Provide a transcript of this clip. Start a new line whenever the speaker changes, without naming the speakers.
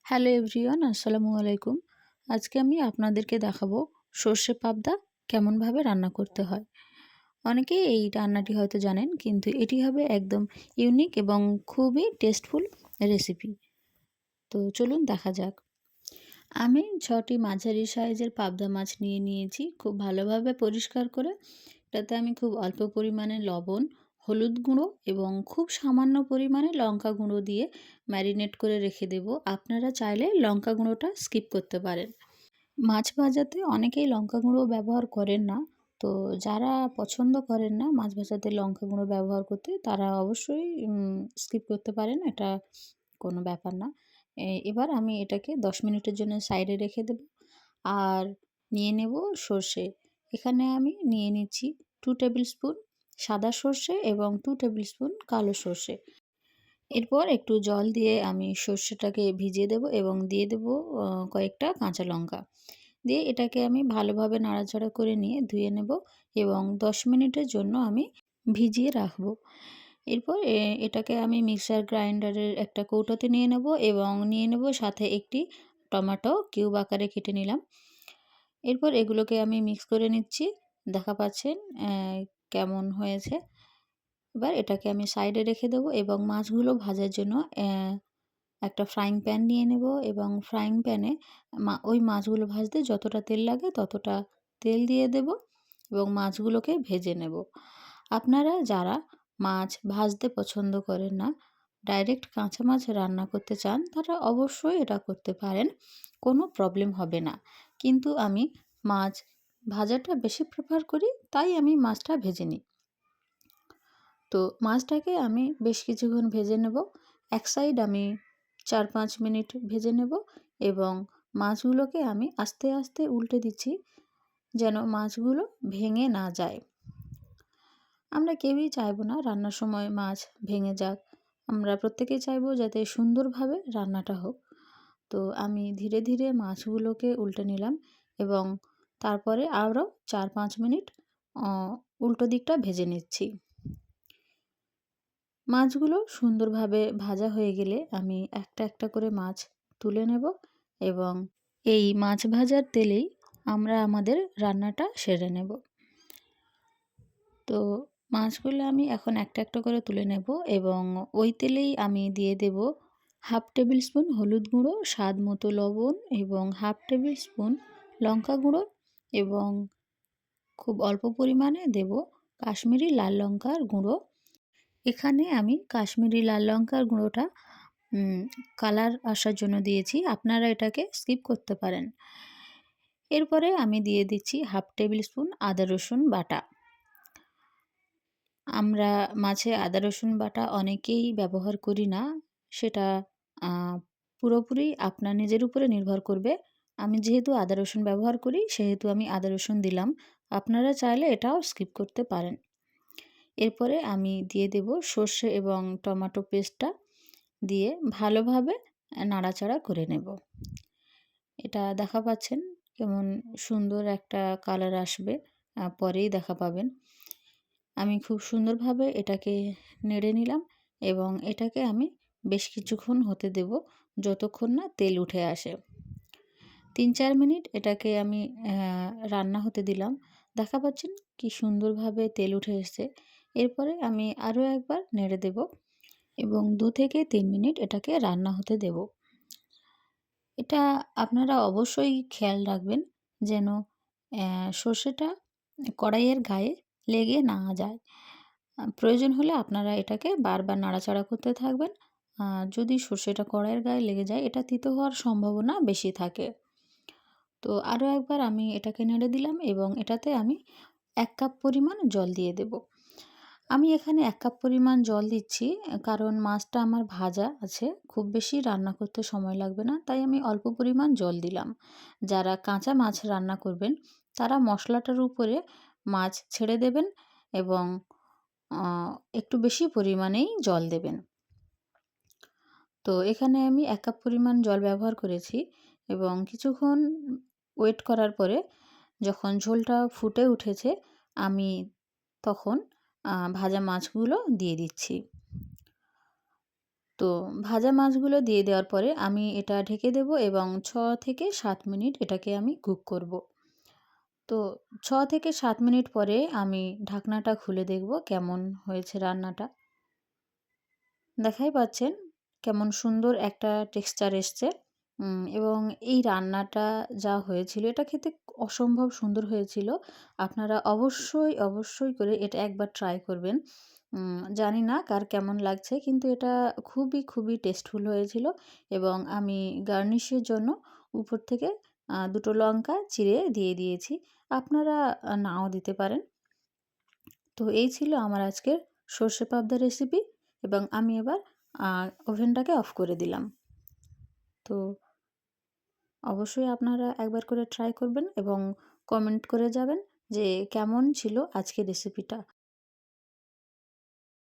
Hello everyone, আসসালামু আলাইকুম। আজকে আমি আপনাদেরকে দেখাবো সর্ষে পাবদা কেমনভাবে রান্না করতে হয়। অনেকেই এই রান্নাটি হয়তো জানেন, কিন্তু এটি হবে একদম ইউনিক এবং খুবই টেস্টফুল রেসিপি। তো চলুন দেখা যাক। আমি 6টি মাঝারি সাইজের পাবদা মাছ নিয়ে নিয়েছি, খুব ভালোভাবে পরিষ্কার করে। এটাতে আমি খুব অল্প পরিমাণে লবণ, হলুদ গুঁড়ো এবং খুব সামান্য পরিমাণে লঙ্কা গুঁড়ো দিয়ে ম্যারিনেট করে রেখে দেব। আপনারা চাইলে লঙ্কা গুঁড়োটা স্কিপ করতে পারেন। মাছ ভাজাতে অনেকেই লঙ্কা গুঁড়ো ব্যবহার করেন না। তো যারা পছন্দ করেন না মাছ ভাজাতে লঙ্কা গুঁড়ো ব্যবহার করতে, তারা অবশ্যই স্কিপ করতে পারেন, এটা কোনো ব্যাপার না। এবার আমি এটাকে 10 মিনিটের জন্য সাইডে রেখে দেব। আর নিয়ে নেব সর্ষে। এখানে আমি নিয়ে নিচ্ছি 2 টেবিল স্পুন সাদা সর্ষে এবং 2 টেবিল স্পুন কালো সর্ষে। এরপর একটু জল দিয়ে আমি সর্ষেটাকে ভিজিয়ে দেব এবং দিয়ে দেব কয়েকটা কাঁচা লঙ্কা। দিয়ে এটাকে আমি ভালোভাবে নাড়াচাড়া করে নিয়ে ধুয়ে নেব এবং 10 মিনিটের জন্য আমি ভিজিয়ে রাখবো। এরপর এটাকে আমি মিক্সার গ্রাইন্ডারের একটা কৌটোতে নিয়ে নেব এবং নিয়ে নেব সাথে একটি টমেটো কিউব আকারে কেটে নিলাম। এরপর এগুলোকে আমি মিক্স করে নিচ্ছি। দেখা পাচ্ছেন কেমন হয়েছে। এবার এটাকে আমি সাইডে রেখে দেবো এবং মাছগুলো ভাজার জন্য একটা ফ্রাইং প্যান নিয়ে নেব এবং ফ্রাইং প্যানে ওই মাছগুলো ভাজতে যতটা তেল লাগে ততটা তেল দিয়ে দেব এবং মাছগুলোকে ভেজে নেব। আপনারা যারা মাছ ভাজতে পছন্দ করেন না, ডাইরেক্ট কাঁচা মাছ রান্না করতে চান, তারা অবশ্যই এটা করতে পারেন, কোনো প্রবলেম হবে না। কিন্তু আমি মাছ ভাজাটা বেশি প্রেফার করি, তাই আমি মাছটা ভেজে নিই। তো মাছটাকে আমি বেশ কিছুক্ষণ ভেজে নেব। এক সাইড আমি 4-5 মিনিট ভেজে নেব এবং মাছগুলোকে আমি আস্তে আস্তে উল্টে দিচ্ছি, যেন মাছগুলো ভেঙে না যায়। আমরা কেউই চাইবো না রান্নার সময় মাছ ভেঙে যাক। আমরা প্রত্যেকেই চাইবো যাতে সুন্দরভাবে রান্নাটা হোক। তো আমি ধীরে ধীরে মাছগুলোকে উল্টে নিলাম এবং তারপরে আরও 4-5 মিনিট উল্টো দিকটা ভেজে নিচ্ছি। মাছগুলো সুন্দরভাবে ভাজা হয়ে গেলে আমি একটা একটা করে মাছ তুলে নেব এবং এই মাছ ভাজার তেলেই আমরা আমাদের রান্নাটা সেরে নেব। তো মাছগুলো আমি এখন একটা একটা করে তুলে নেব এবং ওই তেলেই আমি দিয়ে দেব 1/2 টেবিল স্পুন হলুদ গুঁড়ো, স্বাদ মতো লবণ এবং 1/2 টেবিল স্পুন লঙ্কা গুঁড়ো এবং খুব অল্প পরিমাণে দেব কাশ্মীরি লাল লঙ্কার গুঁড়ো। এখানে আমি কাশ্মীরি লাল লঙ্কার গুঁড়োটা কালার আসার জন্য দিয়েছি, আপনারা এটাকে স্কিপ করতে পারেন। এরপরে আমি দিয়ে দিচ্ছি 1/2 টেবিল স্পুন আদা রসুন বাটা। আমরা মাছে আদা রসুন বাটা অনেকেই ব্যবহার করি না, সেটা পুরোপুরি আপনার নিজের উপরে নির্ভর করবে। আমি যেহেতু আদা রসুন ব্যবহার করি, সেহেতু আমি আদা রসুন দিলাম। আপনারা চাইলে এটাও স্কিপ করতে পারেন। এরপরে আমি দিয়ে দেব সর্ষে এবং টমেটো পেস্টটা দিয়ে ভালোভাবে নাড়াচাড়া করে নেব। এটা দেখা পাচ্ছেন কেমন সুন্দর একটা কালার আসবে, পরেই দেখা পাবেন। আমি খুব সুন্দরভাবে এটাকে নেড়ে নিলাম এবং এটাকে আমি বেশ কিছুক্ষণ হতে দেব, যতক্ষণ না তেল উঠে আসে। 3-4 মিনিট এটাকে আমি রান্না হতে দিলাম। দেখা পাচ্ছেন কি সুন্দরভাবে তেল উঠে এসেছে। এরপরে আমি আরও একবার নেড়ে দেব এবং 2 থেকে 3 মিনিট এটাকে রান্না হতে দেব। এটা আপনারা অবশ্যই খেয়াল রাখবেন যেন সর্ষেটা কড়াইয়ের গায়ে লেগে না যায়। প্রয়োজন হলে আপনারা এটাকে বারবার নাড়াচাড়া করতে থাকবেন। যদি সর্ষেটা কড়াইয়ের গায়ে লেগে যায়, এটা তিতো হওয়ার সম্ভাবনা বেশি থাকে। তো আরও একবার আমি এটাকে নেড়ে দিলাম এবং এটাতে আমি 1 কাপ পরিমাণ জল দিয়ে দেব। আমি এখানে 1 কাপ পরিমাণ জল দিচ্ছি, কারণ মাছটা আমার ভাজা আছে, খুব বেশি রান্না করতে সময় লাগবে না, তাই আমি অল্প পরিমাণ জল দিলাম। যারা কাঁচা মাছ রান্না করবেন, তারা মশলাটার উপরে মাছ ছেড়ে দেবেন এবং একটু বেশি পরিমাণেই জল দেবেন। তো এখানে আমি 1 কাপ পরিমাণ জল ব্যবহার করেছি এবং কিছুক্ষণ ওয়েট করার পরে যখন ঝোলটা ফুটে উঠেছে, আমি তখন ভাজা মাছগুলো দিয়ে দিচ্ছি। তো ভাজা মাছগুলো দিয়ে দেওয়ার পরে আমি এটা ঢেকে দেব এবং ৬ থেকে ৭ মিনিট এটাকে আমি কুক করব। তো ৬ থেকে ৭ মিনিট পরে আমি ঢাকনাটা খুলে দেখব কেমন হয়েছে রান্নাটা। দেখাই পাচ্ছেন কেমন সুন্দর একটা টেক্সচার এসছে। এবং এই রান্নাটা যা হয়েছিল এটা খেতে অসম্ভব সুন্দর হয়েছিল। আপনারা অবশ্যই, অবশ্যই করে এটা একবার ট্রাই করবেন। জানি না কার কেমন লাগছে কিন্তু এটা খুবই, খুবই টেস্টফুল হয়েছিল এবং আমি গার্নিশের জন্য উপর থেকে ২ টো লঙ্কা চিড়ে দিয়ে দিয়েছি। আপনারা নাও দিতে পারেন। তো এই ছিল আমার আজকের সর্ষে পাবদা রেসিপি এবং আমি এবার ওভেনটাকে অফ করে দিলাম। তো অবশ্যই আপনারা একবার করে ট্রাই করবেন এবং কমেন্ট করে যাবেন যে কেমন ছিল আজকের রেসিপিটা।